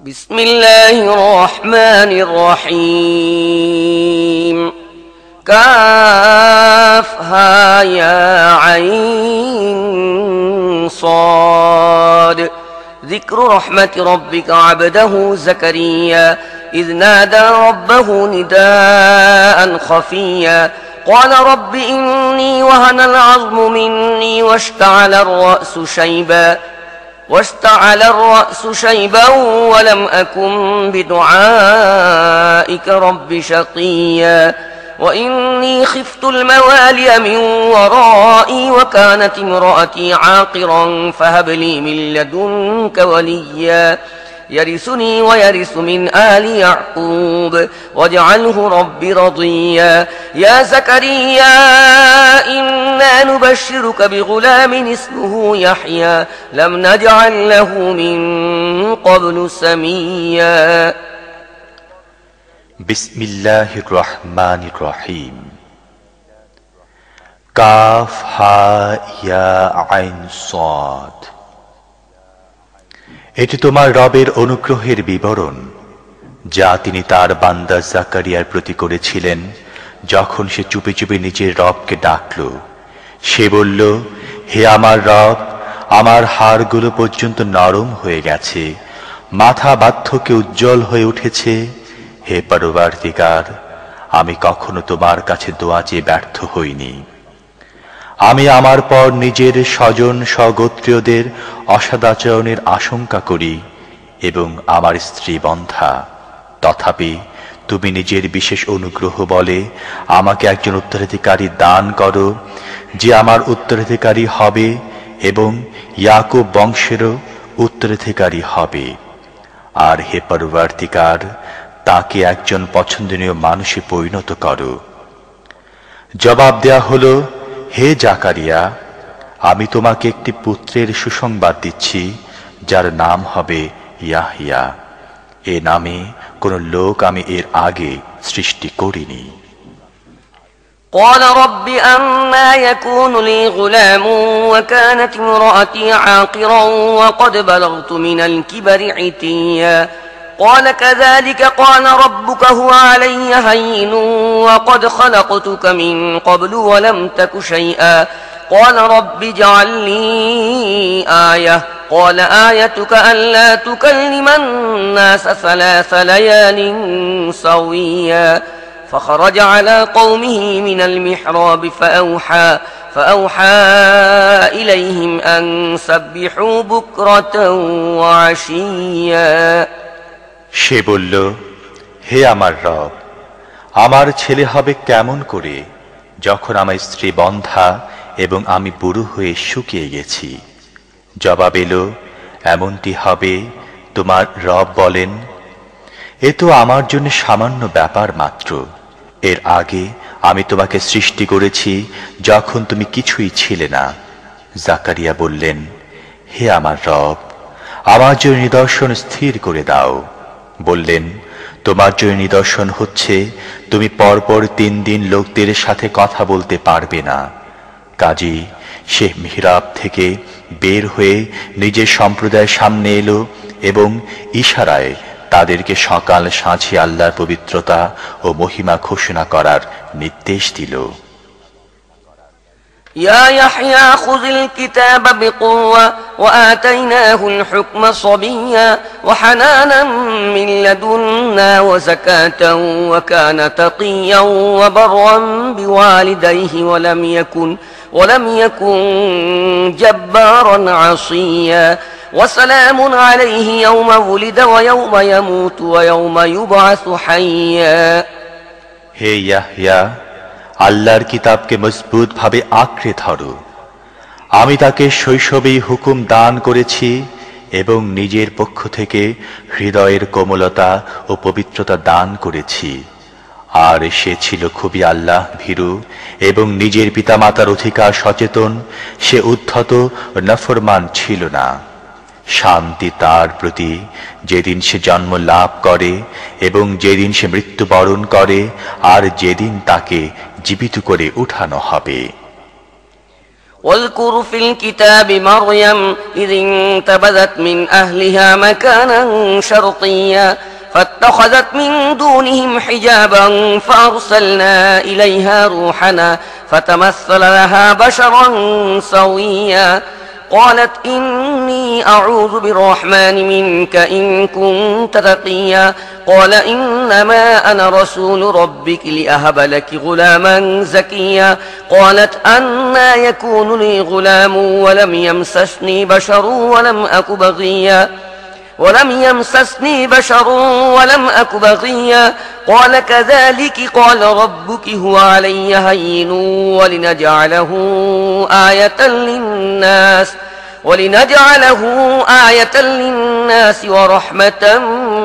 بسم الله الرحمن الرحيم كافها يا عين صاد ذكر رحمة ربك عبده زكريا إذ نادى ربه نداء خفيا قال رب إني وهن العظم مني واشتعل الرأس شيبا ولم أكن بدعائك رب شقيا وإني خفت الموالي من ورائي وكانت امرأتي عاقرا فهب لي من لدنك وليا يرثني ويرث من آل يعقوب واجعله رب رضيا يا زكريا إنا نبشرك بغلام اسمه يحيى لم نجعل له من قبل سميا بسم الله الرحمن الرحيم calf হা ইয়া আইন সাদ এটি তোমার রবের অনুগ্রহের বিবরণ যা তিনি তার বান্দা জাকারিয়ার প্রতি করেছিলেন যখন সে চুপি চুপি নিজের রবকে ডাকল। সে বলল, হে আমার রব, আমার হাড়গুলো পর্যন্ত নরম হয়ে গেছে, মাথা বার্ধক্যে উজ্জ্বল হয়ে উঠেছে। হে পরবর্তীকার, আমি কখনো তোমার কাছে দোয়া চেয়ে ব্যর্থ হইনি। আমি আমার পর নিজের স্বজন স্বগোত্রীয়দের অসদাচরণের আশঙ্কা করি এবং আমার স্ত্রী বন্ধা। তথাপি তুমি নিজের বিশেষ অনুগ্রহ বলে আমাকে একজন উত্তরাধিকারী দান করো, যে আমার উত্তরাধিকারী হবে এবং ইয়াকুব বংশেরও উত্তরাধিকারী হবে। আর হে পরবর্তীকার, তাকে একজন পছন্দনীয় মানুষে পরিণত করো। জবাব দেয়া হলো, হে জাকারিয়া, আমি তোমাকে একটি পুত্রের সুসংবাদ দিচ্ছি, যার নাম হবে ইয়াহইয়া। এ নামে কোন লোক আমি এর আগে সৃষ্টি করিনি। قال رب أما يكون لي غلام وكانت امرأتي عاقرا وقد بلغت من الكبر عتيا قال كذلك قال ربك هو علي هين وقد خلقتك من قبل ولم تك شيئا قال رب اجعل لي آية قال آيتك ألا تكلم الناس 3 ليال سويا فخرج على قومه من المحراب فأوحى إليهم أن سبحوا بكرة وعشيا সে বলল, হে আমার রব, আমার ছেলে হবে কেমন করে যখন আমার স্ত্রী বন্ধা এবং আমি বুড়ো হয়ে শুকিয়ে গেছি? জবাব এলো, এমনটি হবে, তোমার রব বলেন, এ তো আমার জন্য সামান্য ব্যাপার মাত্র। এর আগে আমি তোমাকে সৃষ্টি করেছি যখন তুমি কিছুই ছিলে না। জাকারিয়া বললেন, হে আমার রব, আমার জন্য নিদর্শন স্থির করে দাও। বললেন, তোমার জন্য নিদর্শন হচ্ছে তুমি পরপর 3 দিন লোকদের সাথে কথা বলতে পারবে না। কাজী সে মিহরাব থেকে বের হয়ে নিজের সম্প্রদায়ের সামনে এলো এবং ইশারায় তাদেরকে সকাল সাঁঝে আল্লাহর পবিত্রতা ও মহিমা ঘোষণা করার নির্দেশ দিল। يا يحيى خذ الكتاب بقوة وآتيناه الحكم صبيا وحنانا من لدنا وزكاة وكان تقيا وبرا بوالديه ولم يكن جبارا عصيا وسلام عليه يوم ولد ويوم يموت ويوم يبعث حيا হে ইয়াহইয়া, আল্লাহর কিতাবকে মজবুত ভাবে আঁকড়ে ধরো। আমি তাকে শৈশবেই হুকুম দান করেছি এবং নিজের পক্ষ থেকে হৃদয়ের কোমলতা ও পবিত্রতা দান করেছি। আর সে ছিল খুবই আল্লাহ ভীরু এবং নিজের পিতামাতার অধিকার সচেতন। সে উদ্ধত ও নাফরমান ছিল না। শান্তি তার প্রতি যেদিন সে জন্ম লাভ করে এবং যেদিন সে মৃত্যুবরণ করে আর যেদিন তাকে জীবিত করে উঠানো হবে। واذكر في الكتاب مريم إذ انتبذت من أهلها مكانا شرقيا فاتخذت من دونهم حجابا فأرسلنا إليها روحنا فتمثل لها بشرا سويا قالت إني أعوذ بالرحمن منك إن كنت تقيا قال إنما أنا رسول ربك لأهب لك غلاما زكيا قالت أنى يكون لي غلام ولم يمسسني بشر ولم أك بغيا قال كذلك قال ربك هو علي هين ولنجعله آية للناس ورحمة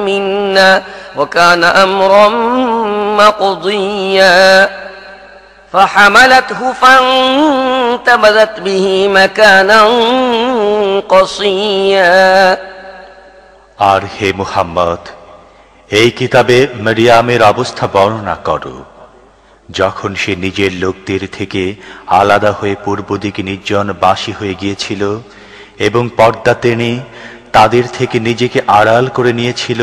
منا وكان أمرا مقضيا فحملته فانتبذت به مكانا قصيا আর হে মুহাম্মদ, এই কিতাবে মরিয়ামের অবস্থা বর্ণনা করো যখন সে নিজের লোকদের থেকে আলাদা হয়ে পূর্ব দিকে নির্জন বাসী হয়ে গিয়েছিল এবং পর্দা টেনে তাদের থেকে নিজেকে আড়াল করে নিয়েছিল।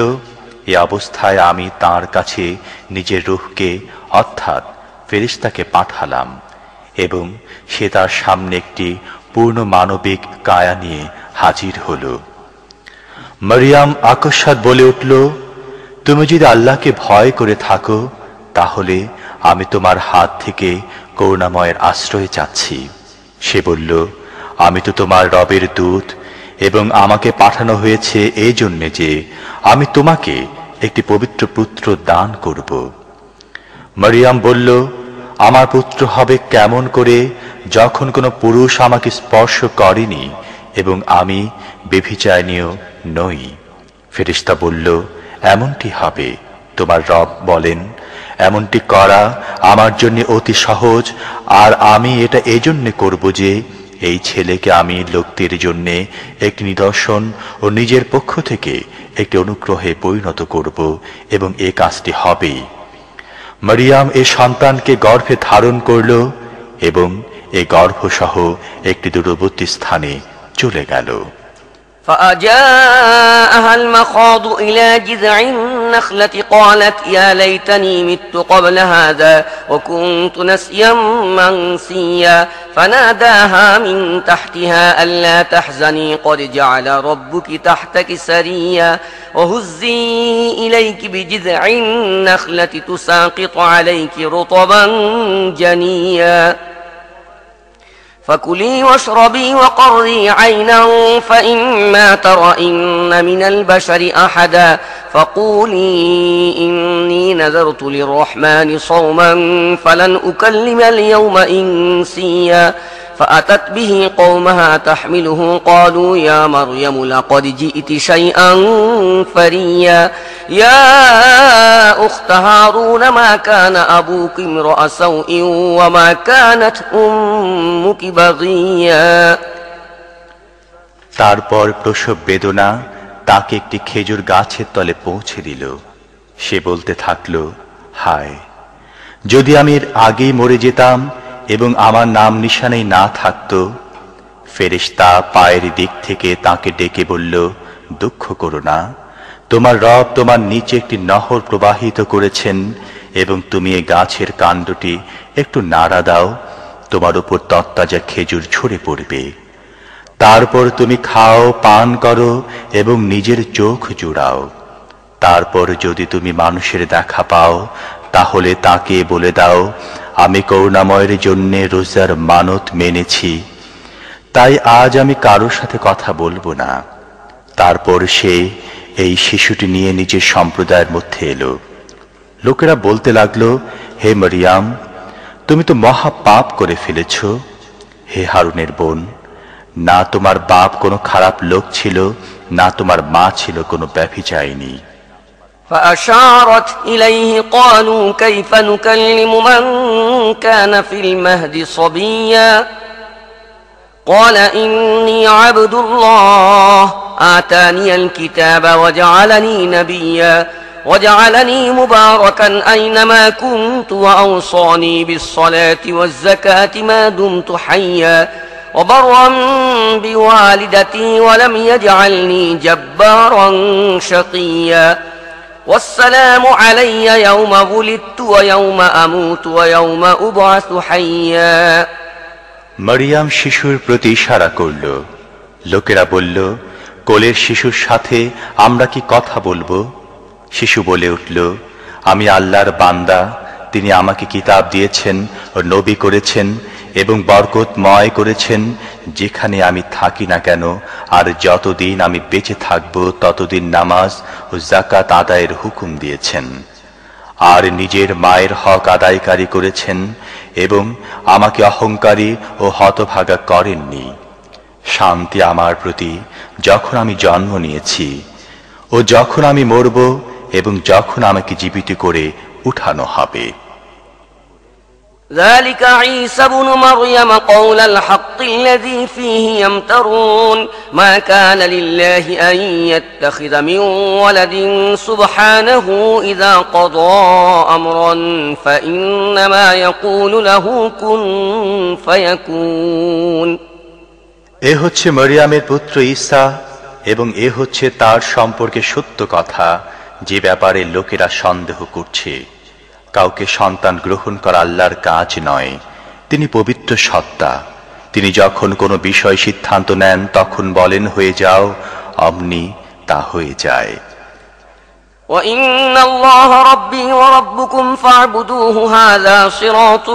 এই অবস্থায় আমি তার কাছে নিজের রূহকে অর্থাৎ ফেরেশতাকে পাঠালাম এবং সে তার সামনে একটি পূর্ণ মানবিক কায়া নিয়ে হাজির হলো। মরিয়াম আকস্মাৎ বলে উঠল, তুমি যদি আল্লাহকে ভয় করে থাকো তাহলে আমি তোমার হাত থেকে করুণাময়ের আশ্রয় চাচ্ছি। সে বলল, আমি তো তোমার রবের দূত এবং আমাকে পাঠানো হয়েছে এই জন্যে যে আমি তোমাকে একটি পবিত্র পুত্র দান করব। মরিয়াম বলল, আমার পুত্র হবে কেমন করে যখন কোনো পুরুষ আমাকে স্পর্শ করেনি এবং আমি ব্যভিচারিণীও নই। ফেরেশতা বলল, এমনটি হবে। তোমার রব বলেন, এমনটি করা আমার জন্য অতি সহজ, আর আমি এটা এজন্য করব যে এই ছেলেকে আমি লোকদের জন্য একটি নিদর্শন ও নিজের পক্ষ থেকে একটি অনুগ্রহে পরিণত করব এবং এই কাজটি হবেই। মরিয়াম এই সন্তানকে গর্ভে ধারণ করল এবং এই গর্ভসহ একটি দূরবর্তী স্থানে চলে গেল। فأجاءها المخاض إلى جذع النخلة قالت يا ليتني مت قبل هذا وكنت نسيا منسيا فناداها من تحتها ألا تحزني قد جعل ربك تحتك سريا وهزي إليك بجذع النخلة تساقط عليك رطبا جنيا فكلي واشربي وقري عينا فإما ترين من البشر أحدا فقولي إني نذرت للرحمن صوما فلن أكلم اليوم إنسيا فأتت به قومها تحمله قالوا يا مريم لقد جئت شيئا فريا يا أخت هارون ما كان أبوك امرأ سوء وما كانت أمك بغيا তারপর প্রসব বেদনা তাকে একটি খেজুর গাছের তলে পৌঁছে দিল। সে বলতে থাকল, হায়, যদি আমি এর আগেই মরে যেতাম এবং আমার নাম নিশানেই না থাকত। ফেরেশতা পায়ের দিক থেকে তাকে ডেকে বলল, দুঃখ করো না, তোমার রব তোমার নিচে একটি নহর প্রবাহিত করেছেন এবং তুমি এই গাছের কাণ্ডটি একটু নাড়া দাও, তোমার উপর তত্তাজা খেজুর ঝরে পড়বে। তারপর তুমি খাও, পান করো এবং নিজের চোখ জুড়াও। তারপর যদি তুমি মানুষের দেখা পাও তাহলে তাকে বলে দাও, আমি করুণাময়ের জন্য রোজার মানত মেনেছি, তাই আজ আমি কারোর সাথে কথা বলবো না। তারপর সে এই শিশুটি নিয়ে নিজের সম্প্রদায়ের মধ্যে এলো। লোকেরা বলতে লাগলো, হে মরিয়াম, তুমি তো মহা পাপ করে ফেলেছ। হে হারুনের বোন, না তোমার বাপ কোনো খারাপ লোক ছিল, না তোমার মা ছিল কোনো ব্যভিচারিণী। فأشارت إليه قالوا كيف نكلم من كان في المهد صبيا قال إني عبد الله آتاني الكتاب وجعلني نبيا وجعلني مباركا أينما كنت وأوصاني بالصلاة والزكاة ما دمت حيا وبرا بوالدتي ولم يجعلني جبارا شقيا والسلام علي يوم ولدت ويوم أموت ويوم أبعث حيا মরিয়ম শিশুর প্রতি ইশারা করল। লোকেরা বলল, কোলের শিশুর সাথে আমরা কি কথা বলবো? শিশু বলে উঠল, আমি আল্লাহর বান্দা, তিনি আমাকে কিতাব দিয়েছেন ও নবী করেছেন এবং বরকতময় করেছেন। যেখানে আমি থাকি না কেন আর যতদিন আমি বেঁচে থাকব ততদিন নামাজ ও যাকাত আদায়ের হুকুম দিয়েছেন, আর নিজের মায়ের হক আদায়কারী করেছেন এবং আমাকে অহংকারী ও হতভাগা করেননি। শান্তি আমার প্রতি যখন আমি জন্ম নিয়েছি ও যখন আমি মরব এবং যখন আমাকে জীবিত করে উঠানো হবে। ذلك عيسى ابن مريم قول الحق الذي فيه يمترون ما كان لله أن يتخذ من ولد سبحانه إذا قضى أمرا فإنما يقول له كن فيكون। এ হচ্ছে মরিয়মের পুত্র ঈসা এবং এ হচ্ছে তার সম্পর্কে সত্য কথা, যে ব্যাপারে লোকেরা সন্দেহ করছে। কাউকে সন্তান গ্রহণ করা আল্লাহর কাজ নয়, তিনি পবিত্র সত্তা। তিনি যখন কোনো বিষয় সিদ্ধান্ত নেন তখন বলেন হয়ে যাও, অমনি তা হয়ে যায়। وَإِنَّ اللَّهَ رَبِّي وَرَبُّكُمْ فَاعْبُدُوهُ هَذَا صِرَاطٌ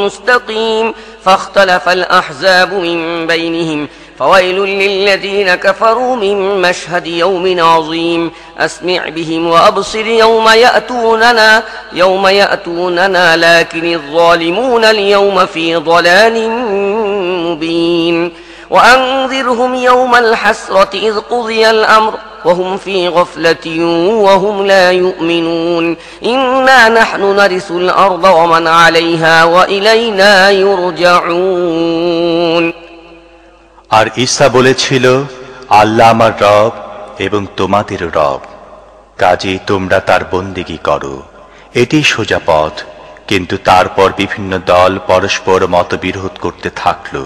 مُسْتَقِيمٌ فَاخْتَلَفَ الْأَحْزَابُ مِنْ بَيْنِهِمْ فَوَيْلٌ لِلَّذِينَ كَفَرُوا مِنْ مَشْهَدِ يَوْمٍ عَظِيمٍ أَسْمِعْ بِهِمْ وَأَبْصِرْ يَوْمَ يَأْتُونَنَا لَكِنِ الظَّالِمُونَ الْيَوْمَ فِي ضَلَالٍ مُبِينٍ وأنذرهم يوم الحسرة إذ قضي الأمر وهم في غفلة وهم لا يؤمنون إنا نحن نرث الأرض ومن عليها وإلينا يرجعون। আর ঈসা বলেছিল, আল্লাহ আমার রব এবং তোমাদের রব, কাজেই তোমরা তার বন্দেগী করো, এটি সোজা পথ। কিন্তু তারপর বিভিন্ন দল পরস্পর মতবিরোধ করতে থাকল।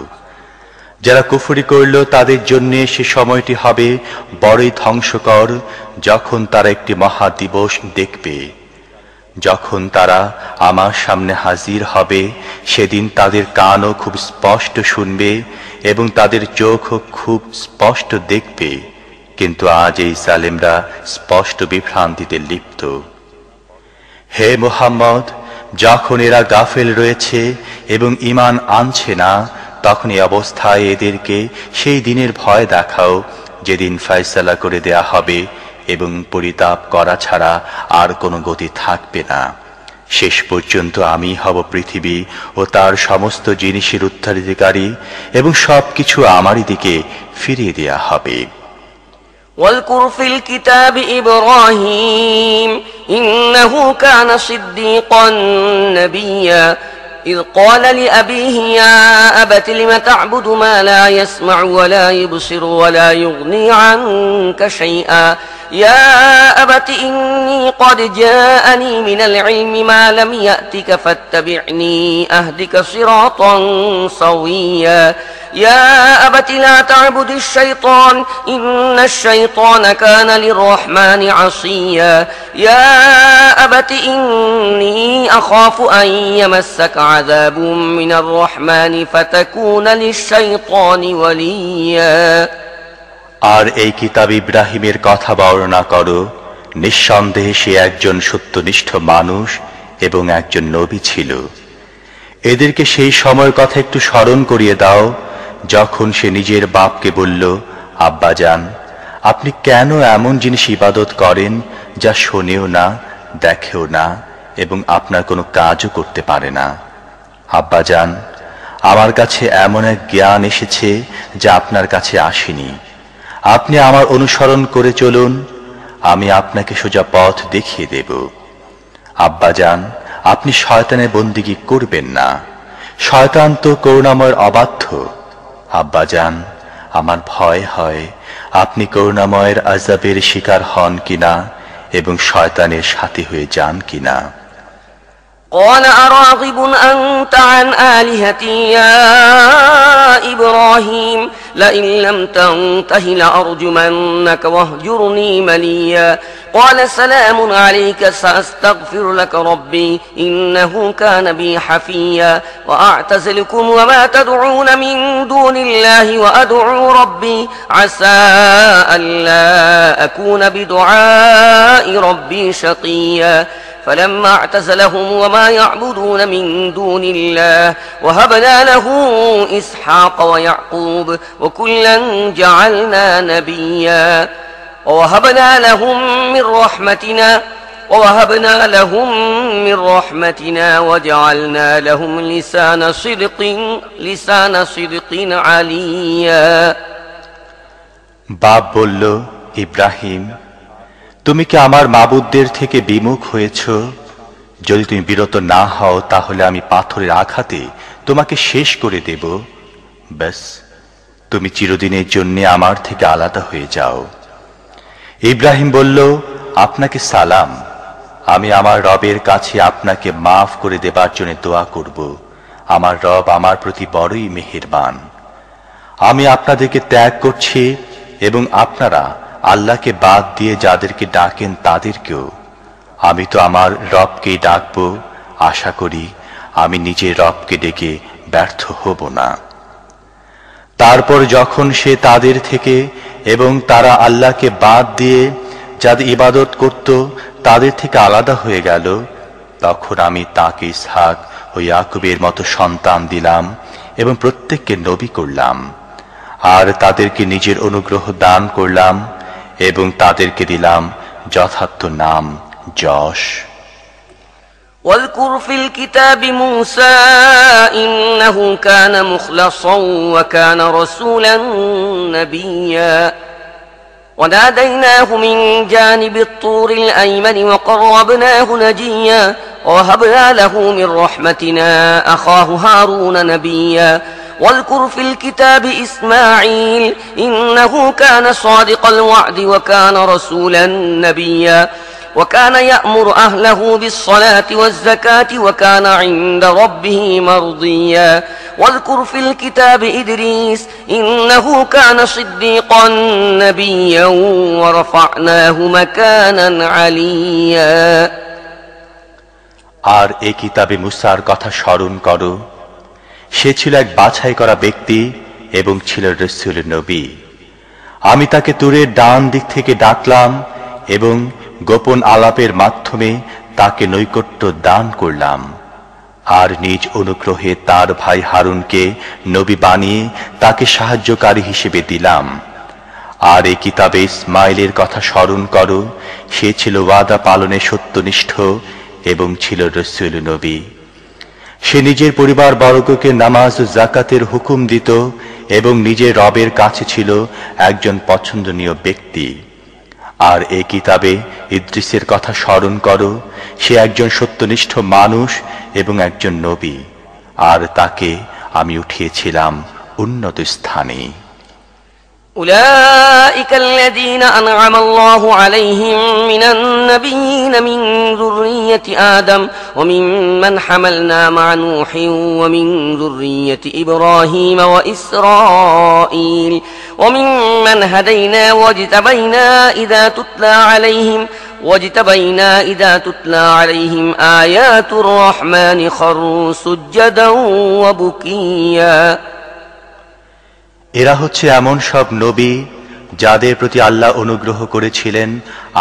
যারা কুফরি করল তাদের জন্য সে সময়টি হবে বড়ই ধ্বংসকর, যখন তারা একটি মহাদিবস দেখবে। যখন তারা আমার সামনে হাজির হবে, সেদিন তাদের কানও খুব স্পষ্ট শুনবে এবং তাদের চোখও খুব স্পষ্ট দেখবে। কিন্তু আজ এই জালেমরা স্পষ্ট বিভ্রান্তিতে লিপ্ত। হে মুহাম্মদ, যখন এরা গাফেল রয়েছে এবং ঈমান আনছে না, তখন এই অবস্থায় এদেরকে সেই দিনের ভয় দেখাও যেদিন ফয়সালা করে দেয়া হবে এবং পরিতাপ করা ছাড়া আর কোনো গতি থাকবে না। শেষ পর্যন্ত আমি হব পৃথিবী ও তার সমস্ত জিনিসের উত্তরাধিকারী এবং সবকিছু আমারই দিকে ফিরিয়ে দেয়া হবে। واذكر في الكتاب إبراهيم إنه كان صديقا نبيا إذ قال لأبيه يا أبت لم تعبد ما لا يسمع ولا يبصر ولا يغني عنك شيئا يا أبت إني قد جاءني من العلم ما لم يأتك فاتبعني أهدك صراطا سويا يا أبت لا تعبد الشيطان إن الشيطان كان للرحمن عصيا يا أبت إني أخاف أن يمسك عذاب من الرحمن فتكون للشيطان وليا। আর এই কিতাব ইব্রাহিমের কথা বর্ণনা করো। নিঃসন্দেহে সে একজন সত্যনিষ্ঠ মানুষ এবং একজন নবী ছিল। এদেরকে সেই সময়ের কথা একটু স্মরণ করিয়ে দাও যখন সে নিজের বাপকে বলল, আব্বাজান, আপনি কেন এমন জিনিস ইবাদত করেন যা শোনেও না, দেখেও না এবং আপনার কোনো কাজও করতে পারে না? আব্বাজান, আমার কাছে এমন এক জ্ঞান এসেছে যা আপনার কাছে আসেনি। আপনি আমার অনুসরণ করে চলুন, আমি আপনাকে সোজা পথ দেখিয়ে দেব। আব্বাজান, আপনি শয়তানের বন্দিগি করবেন না, শয়তান তো করুণাময়ের অবাধ্য। আব্বাজান, আমার ভয় হয় আপনি করুণাময়ের আযাবের শিকার হন কিনা এবং শয়তানের সাথী হয়ে যান কিনা। قال أراغب أنت عن آلهتي يا إبراهيم لئن لم تنته لأرجمنك واهجرني مليا قال سلام عليك سأستغفر لك ربي إنه كان بي حفيا وأعتزلكم وما تدعون من دون الله وأدعو ربي عسى ألا أكون بدعاء ربي شقيا فلما اعتزلهم وما يعبدون من دون الله وهبنا له إسحاق ويعقوب وكلا جعلنا نبيا ووهبنا لهم من رحمتنا وجعلنا لهم لسان صدق عليا বাপ বলল, ইব্রাহিম, তুমি কি আমার মাবুদদের থেকে বিমুখ হয়েছ? যদি তুমি বিরত না হও তাহলে আমি পাথরের আঘাতে তোমাকে শেষ করে দেব। ব্যাস, তুমি চিরদিনের জন্য আমার থেকে আলাদা হয়ে যাও। ইব্রাহিম বলল, আপনাকে সালাম। আমি আমার রবের কাছে আপনাকে মাফ করে দেবার জন্য দোয়া করব। আমার রব আমার প্রতি বড়ই মেহেরবান। আমি আপনাদেরকে ত্যাগ করছি এবং আপনারা আল্লাহকে বাদ দিয়ে যাদেরকে ডাকেন তাদেরকেও। আমি তো আমার রবকেই ডাকব। আশা করি আমি নিজের রবকে ডেকে ব্যর্থ হব না। তারপর যখন সে তাদের থেকে এবং তারা আল্লাহকে বাদ দিয়ে যাদের ইবাদত করত তাদের থেকে আলাদা হয়ে গেল, তখন আমি তাকে ইসহাক ও ইয়াকুবের মতো সন্তান দিলাম এবং প্রত্যেককে নবী করলাম। আর তাদেরকে নিজের অনুগ্রহ দান করলাম এবং তাদেরকে দিলাম যথার্থ নাম, যশ। واذكر في الكتاب موسى إنه كان مخلصا وكان رسولا نبيا وناديناه من جانب الطور الأيمن وقربناه نجيا ووهبنا له من رحمتنا أخاه هارون نبيا واذكر في الكتاب إسماعيل إنه كان صادق الوعد وكان رسولا نبيا وكان يأمر أهله بالصلاة والزكاة وكان عند ربه مرضيا واذكر في الكتاب إدريس إنه كان صديقا نبيا ورفعناه مكانا عليا আর এই কিতাবে মুসার কথা স্মরণ করো। সে ছিল এক বাছাই করা ব্যক্তি এবং ছিল রাসূল নবী। আমি তাকে তুরের ডান দিক থেকে ডাকলাম এবং গোপন আলাপের মাধ্যমে তাকে নৈকট্য দান করলাম। আর নিজ অনুগ্রহে তার ভাই হারুনকে নবী বানিয়ে তাকে সাহায্যকারী হিসেবে দিলাম। আর এই কিতাবে ইসমাইলের কথা স্মরণ করো। সে ছিল ওয়াদা পালনে সত্যনিষ্ঠ এবং ছিল রাসূল নবী। সে নিজের পরিবার বর্গকে নামাজ ও যাকাতের হুকুম দিত এবং নিজের রবের কাছে ছিল একজন পছন্দনীয় ব্যক্তি। আর এই কিতাবে ইদ্রিসের কথা স্মরণ করো। সে একজন সত্যনিষ্ঠ মানুষ এবং একজন নবী। আর তাকে আমি উঠিয়েছিলাম উন্নত স্থানে। أولئك الذين أنعم الله عليهم من النبيين من ذرية آدم وممن حملنا مع نوح ومن ذرية إبراهيم وإسرائيل وممن هدينا واجتبينا إذا تتلى عليهم آيات الرحمن خروا سجدا وبكيا এরা হচ্ছে এমন সব নবী যাদের প্রতি আল্লাহ অনুগ্রহ করেছিলেন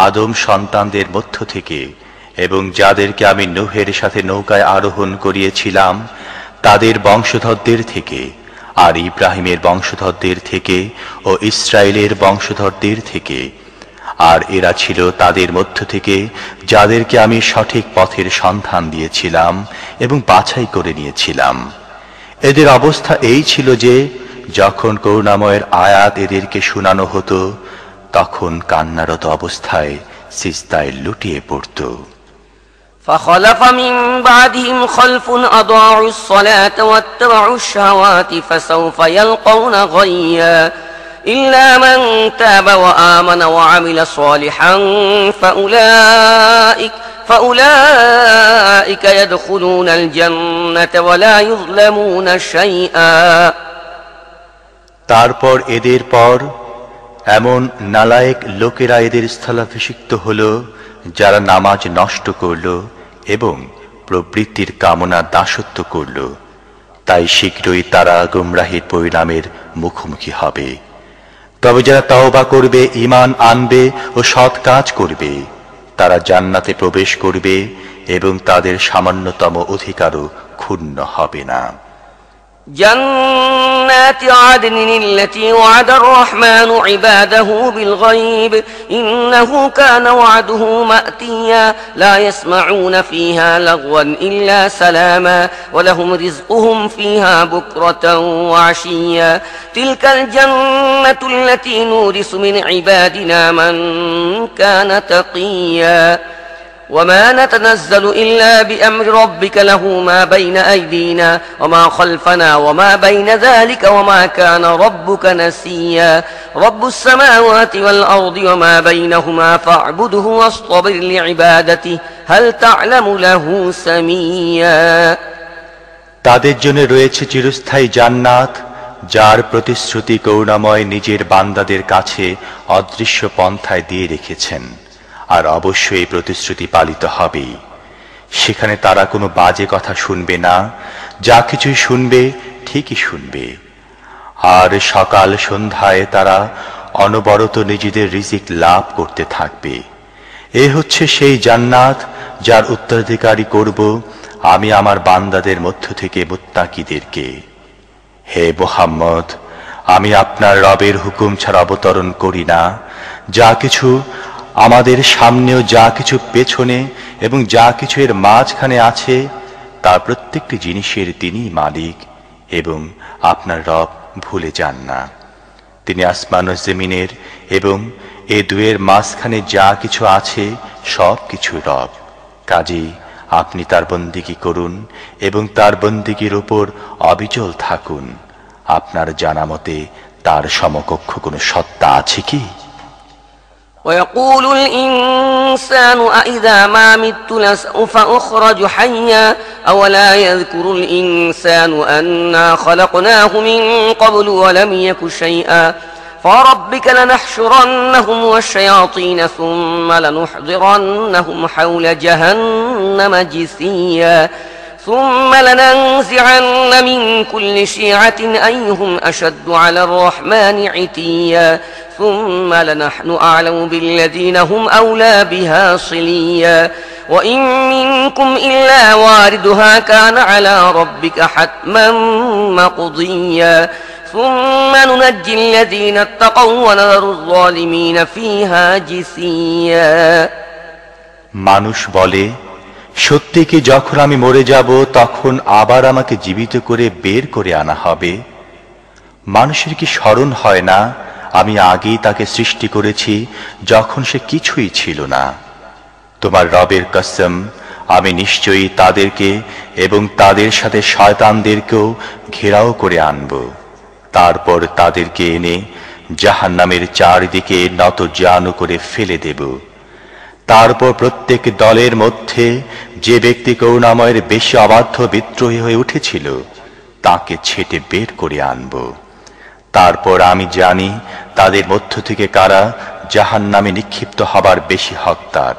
আদম সন্তানদের মধ্য থেকে এবং যাদেরকে আমি নূহের সাথে নৌকায় আরোহণ করিয়েছিলাম তাদের বংশধরদের থেকে, আর ইব্রাহিমের বংশধরদের থেকে ও ইসরায়েলের বংশধরদের থেকে। আর এরা ছিল তাদের মধ্য থেকে যাদেরকে আমি সঠিক পথের সন্ধান দিয়েছিলাম এবং বাছাই করে নিয়েছিলাম। এদের অবস্থা এই ছিল যে যখন করুণাময়ের আয়াত এদেরকে শোনানো হতো তখন কান্নারত অবস্থায় সিজদায় লুটিয়ে পড়ত। فخلف من بعدهم خلف أضاعوا الصلاة واتبعوا الشهوات فسوف يلقون غيا إلا من تاب وآمن وعمل صالحا فأولئك يدخلون الجنة ولا يظلمون شيئا তারপর এদের পর এমন নালায়েক লোকেরা এদের স্থলাভিষিক্ত হলো যারা নামাজ নষ্ট করল এবং প্রবৃত্তির কামনা দাসত্ব করল, তাই শীঘ্রই তারা গুমরাহির পরিণামের মুখোমুখি হবে। তবে যারা তওবা করবে, ঈমান আনবে ও সৎ কাজ করবে, তারা জান্নাতে প্রবেশ করবে এবং তাদের সামান্যতম অধিকারও ক্ষুণ্ণ হবে না। جنات عدن التي وعد الرحمن عباده بالغيب إنه كان وعده مأتيا لا يسمعون فيها لغوا إلا سلاما ولهم رزقهم فيها بكرة وعشيا تلك الجنة التي نورث من عبادنا من كان تقيا وما نتنزل إلا بأمر ربك له ما بين أيدينا وما خلفنا وما بين ذلك وما كان ربك نسيا رب السماوات والأرض وما بينهما فاعبده واصطبر لعبادته هل تعلم له سميا তাদের জন্য রয়েছে চিরস্থায়ী জান্নাত, যার প্রতিশ্রুতি করুণাময় নিজের বান্দাদের কাছে অদৃশ্য পন্থায় দিয়ে রেখেছেন, আর অবশ্যই এই প্রতিশ্রুতি পালিত হবে। সেখানে তারা কোনো বাজে কথা শুনবে না, যা কিছুই শুনবে ঠিকই শুনবে, আর সকাল সন্ধ্যায় তারা অনবরত নিজেদের রিজিক লাভ করতে থাকবে। এ হচ্ছে সেই জান্নাত যার উত্তরাধিকারী করব আমি আমার বান্দাদের মধ্য থেকে মুত্তাকিদেরকে। হে মুহাম্মদ, আমি আপনার রবের হুকুম ছাড়া অবতরণ করি না। যা কিছু আমাদের সামনেও, যা কিছু পেছনে এবং যা কিছু এর মাঝখানে আছে, তার প্রত্যেকটি জিনিসের তিনিই মালিক এবং আপনার রব ভুলে যান না। তিনি আসমান ও জমিনের এবং এ দুয়ের মাঝখানে যা কিছু আছে সব কিছু রব। কাজেই আপনি তার বন্দিগি করুন এবং তার বন্দিগির উপর অবিচল থাকুন। আপনার জানা মতে তার সমকক্ষ কোনো সত্তা আছে কি? ويقول الإنسان أإذا ما مت لسوف أخرج حيا أولا يذكر الإنسان أنا خلقناه من قبل ولم يك شيئا فربك لنحشرنهم والشياطين ثم لنحضرنهم حول جهنم جثيا ثم لننزعن من كل شيعة أيهم أشد على الرحمن عتيا ثم لنحن أعلم بالذين هم أولى بها صليا وإن منكم إلا واردها كان على ربك حتما مقضيا ثم ننجي الذين اتقوا ونذر الظالمين فيها جثيا মানুষ বলে, সত্যি কি যখন আমি মরে যাব তখন আবার আমাকে জীবিত করে বের করে আনা হবে? মানুষের কি স্মরণ হয় না আমি আগেই তাকে সৃষ্টি করেছি যখন সে কিছুই ছিল না? তোমার রবের কসম, আমি নিশ্চয়ই তাদেরকে এবং তাদের সাথে শয়তানদেরকেও ঘেরাও করে আনব। তারপর তাদেরকে এনে জাহান্নামের চারদিকে নতজানু করে ফেলে দেব। তারপর প্রত্যেক দলের মধ্যে যে ব্যক্তি করুণাময়ের বেশি অবাধ্য বিদ্রোহী হয়ে উঠেছিল তাকে ছেঁটে বের করে আনব। তারপর আমি জানি তাদের মধ্য থেকে কারা জাহান্নামে নিক্ষিপ্ত হবার বেশি হকদার।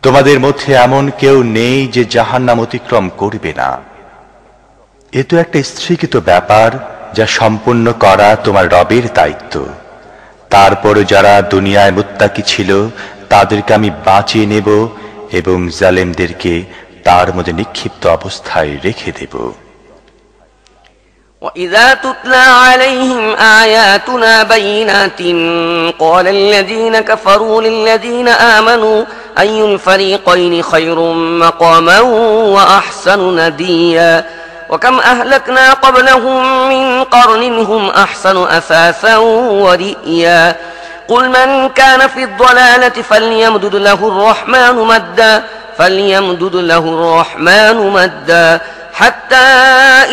তোমাদের মধ্যে এমন কেউ নেই যে জাহান্নাম অতিক্রম করবে না। এ তো একটা স্থিরকৃত ব্যাপার যা সম্পূর্ণ করা তোমার রবের দায়িত্ব। তারপরও যারা দুনিয়ায় মুত্তাকি ছিল তাদেরকে আমি বাঁচিয়ে নেব এবং জালেমদেরকে তার মধ্যে নিক্ষিপ্ত অবস্থায় রেখে দেব। وَإِذَا تُتْلَى عَلَيْهِمْ آيَاتُنَا بَيِّنَاتٍ قَالَ الَّذِينَ كَفَرُوا لِلَّذِينَ آمَنُوا أَيُّ الْفَرِيقَيْنِ خَيْرٌ مَقَامًا وَأَحْسَنُ نَدِيًّا وَكَمْ أَهْلَكْنَا قَبْلَهُمْ مِنْ قَرْنٍ هُمْ أَحْسَنُ أَثَاثًا وَرِئْيًا قُلْ مَنْ كَانَ فِي الضَّلَالَةِ فَلْيَمْدُدْ لَهُ الرَّحْمَنُ مَدًّا حتى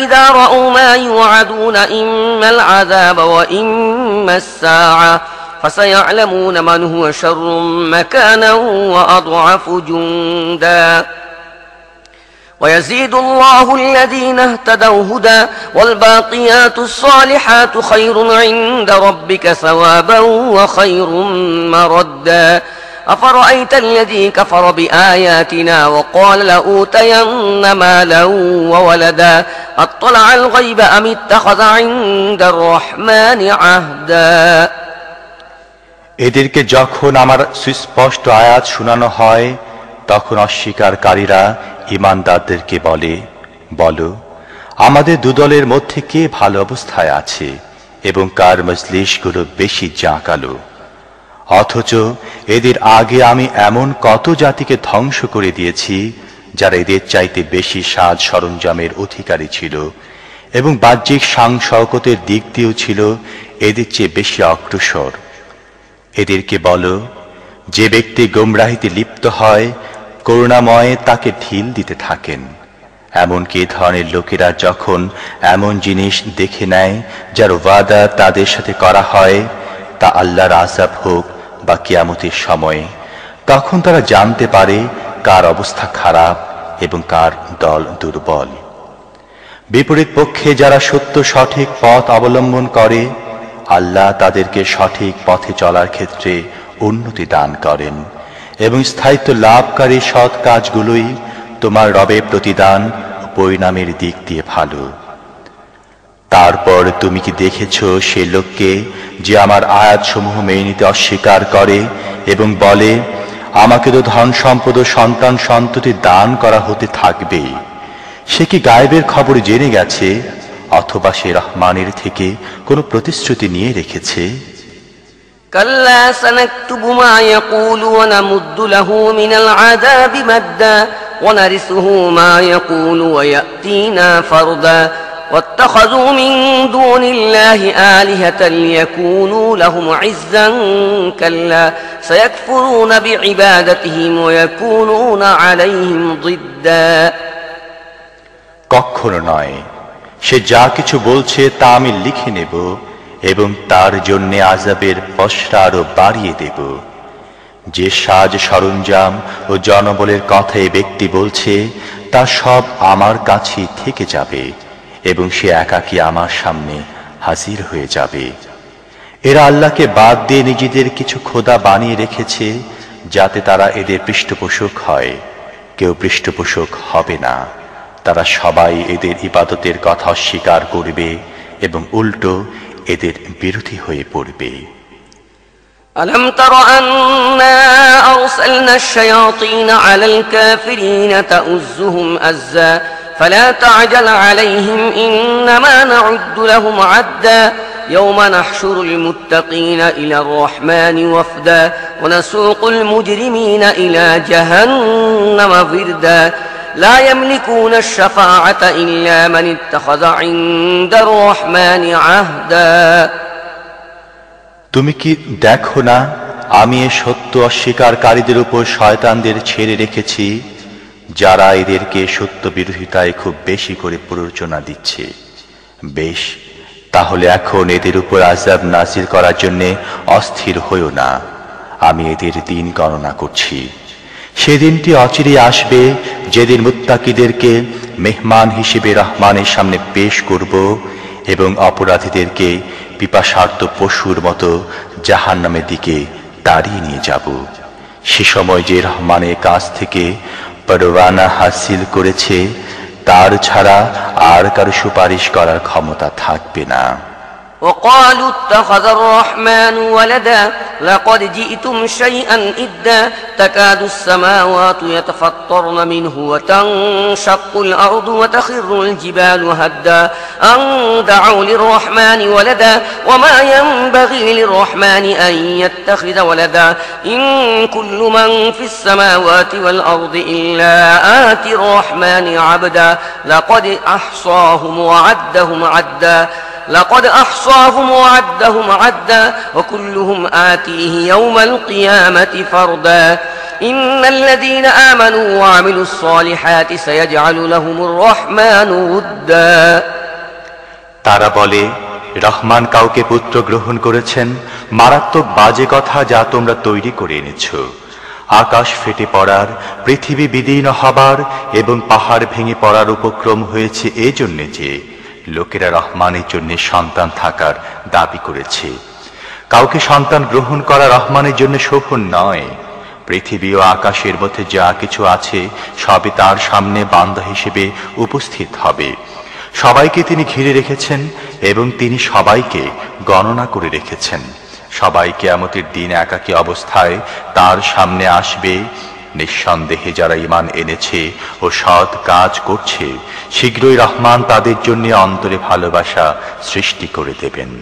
إذا رأوا ما يوعدون إما العذاب وإما الساعة فسيعلمون من هو شر مكانا وأضعف جندا ويزيد الله الذين اهتدوا هدى والباقيات الصالحات خير عند ربك ثوابا وخير مردا أفرأيت الذي كفر بآياتنا وقال لأوتين مالا وولدا أطلع الغيب أم اتخذ عند الرحمن عهدا এদেরকে যখন আমার সুস্পষ্ট আয়াত শোনানো হয় তখন অস্বীকারীরা ঈমানদারদেরকে বলো আমাদের দুদলের মধ্যে কে ভালো অবস্থায় আছে এবং কার মজলিসগুলো বেশি জাঁকালো। অথচ এদের আগে আমি এমন কত জাতিকে ধ্বংস করে দিয়েছি যারা এদের চাইতে বেশি সাজ সরঞ্জামের অধিকারী ছিল এবং বাহ্যিক শান শওকতের দিক দিয়েও ছিল এদের চেয়ে বেশি অগ্রসর। এদেরকে বলো, যে ব্যক্তি গোমরাহিতে লিপ্ত হয় করুণাময় তাকে ঢিল দিতে থাকেন। এমনকি এ ধরনের লোকেরা যখন এমন জিনিস দেখে নেয় যার ওয়াদা তাদের সাথে করা হয়, তা আল্লাহর আযাব হোক বা কিয়ামতের সময়ে, তখন তারা জানতে পারে কার অবস্থা খারাপ এবং কার দল দুর্বল। বিপরীত পক্ষে যারা সত্য সঠিক পথ অবলম্বন করে, আল্লাহ তাদেরকে সঠিক পথে চলার ক্ষেত্রে উন্নতি দান করেন এবং স্থায়িত্ব লাভকারী সৎ কাজগুলোই তোমার রবের প্রতিদান ও পরিণামের দিক দিয়ে ভালো। তারপর তুমি কি দেখেছ সে লোককে যে আমার আয়াতসমূহ মেনে নিতে অস্বীকার করে এবং বলে, আমাকে তো ধন সম্পদ ও সন্তান সন্ততি দান করা হতে থাকবে? সে কি গায়েবের খবর জেনে গেছে অথবা সে রহমানের থেকে কোনো প্রতিশ্রুতি নিয়ে রেখেছে? كلا سنكتب ما يقول ونمد له من العذاب مدا ونرثه ما يقول ويأتينا فردا واتخذوا من دون الله آلهة ليكونوا لهم عزا كلا سيكفرون بعبادتهم ويكونون عليهم ضدا কখনো নয়, সে যা কিছু বলছে তা আমি লিখে নেব এবং তার জন্য আযাবের পসরা আরো বাড়িয়ে দেব। যে সাজ সরঞ্জাম ও জনবলের কথা এই ব্যক্তি বলছে তা সব আমার কাছে থেকে যাবে এবং সে একাকী আমার সামনে হাজির হয়ে যাবে। এরা আল্লাহকে বাদ দিয়ে নিজেদের কিছু খোদা বানিয়ে রেখেছে যাতে তারা এদের পৃষ্ঠপোষক হয়। কেউ পৃষ্ঠপোষক হবে না। তারা সবাই এদের ইবাদতের কথা অস্বীকার করবে এবং উল্টো এদের বিরোধী হয়ে পড়বে। ألم تر أنا أرسلنا الشياطين على الكافرين تؤزهم أزا فلا تعجل عليهم إنما نعد لهم عدا يوم نحشر المتقين إلى الرحمن وفدا ونسوق المجرمين إلى جهنم وردا لا يملكون الشفاعة إلا من اتخذ عند الرحمن عهدا তুমি কি দেখো না আমি এ সত্য অস্বীকারীদের উপর শয়তানদের ছেড়ে রেখেছি যারা এদেরকে সত্য বিরোধিতায় খুব বেশি করে প্ররোচনা দিচ্ছে। বেশ, তাহলে এখন এদের উপর আযাব নাযিল করার জন্য অস্থির হইও না। আমি এদের দিন গণনা করছি। সেদিনটি অচিরেই আসবে যেদিন মুত্তাকিদেরকে মেহমান হিসেবে রহমানের সামনে পেশ করব এবং অপরাধীদেরকে পিপাসার্ত পশুর মতো জাহান্নামের দিকে দাঁড়িয়ে নিয়ে যাব। সে সময় যে রহমানের কাছ থেকে পরওয়ানা হাসিল করেছে তার ছাড়া আর কারো সুপারিশ করার ক্ষমতা থাকবে না। وقالوا اتخذ الرحمن ولدا لقد جئتم شيئا إدا تكاد السماوات يتفطرن منه وتنشق الأرض وتخر الجبال هدا أن دعوا للرحمن ولدا وما ينبغي للرحمن أن يتخذ ولدا إن كل من في السماوات والأرض إلا آتي الرحمن عبدا لقد أحصاهم وعدهم عدا لقد أحصاهم وعدهم عدا وكلهم آتيه يوم القيامة فردا إن الذين آمنوا وعملوا الصالحات سيجعل لهم الرحمن ودا তারা বলে, রহমান কাউকে পুত্র গ্রহণ করেছেন, মারাত্মক বাজে কথা যা তোমরা তৈরি করে এনেছ। আকাশ ফেটে পড়ার, পৃথিবী বিদীর্ণ হবার এবং পাহাড় ভেঙে পড়ার উপক্রম হয়েছে এজন্য যে লোকেরা রহমানের জন্য সন্তান থাকার দাবি করেছে। কাউকে সন্তান গ্রহণ করা রহমানের জন্য শোভন নয়। পৃথিবী ও আকাশের মধ্যে যা কিছু আছে সবই তার সামনে বান্দা হিসেবে উপস্থিত হবে। সবাইকে তিনি ঘিরে রেখেছেন এবং তিনি সবাইকে গণনা করে রেখেছেন। সবাই কিয়ামতের দিন একাকী অবস্থায় তার সামনে আসবে। নিঃসন্দেহে যারা ঈমান এনেছে ও সৎ কাজ করছে, শীঘ্রই রহমান তাদের জন্য অন্তরে ভালোবাসা সৃষ্টি করে দেবেন।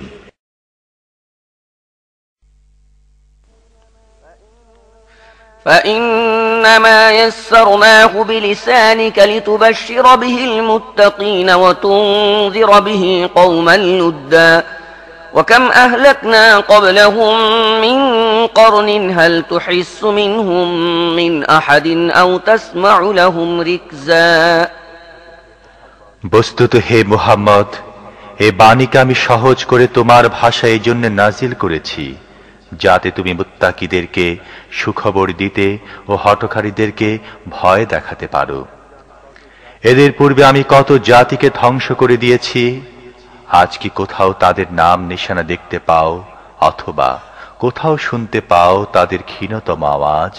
فإنما يسرناه بلسانك لتبشر به المتقين وتنذر به قوما لدا وكم أهلكنا قبلهم من قرن هل تحس منهم من أحد أو تسمع لهم ركزا। বস্তুত হে মুহাম্মদ, এ বাণীকে আমি সহজ করে তোমার ভাষায় এই জন্য নাজিল করেছি যাতে তুমি মুত্তাকিদেরকে সুখবর দিতে ও হঠকারীদেরকে ভয় দেখাতে পারো। এদের পূর্বে আমি কত জাতিকে ধ্বংস করে দিয়েছি, আজ কি কোথাও তাদের নাম নিশানা দেখতে পাও অথবা কোথাও শুনতে পাও তাদের ক্ষীণতম আওয়াজ?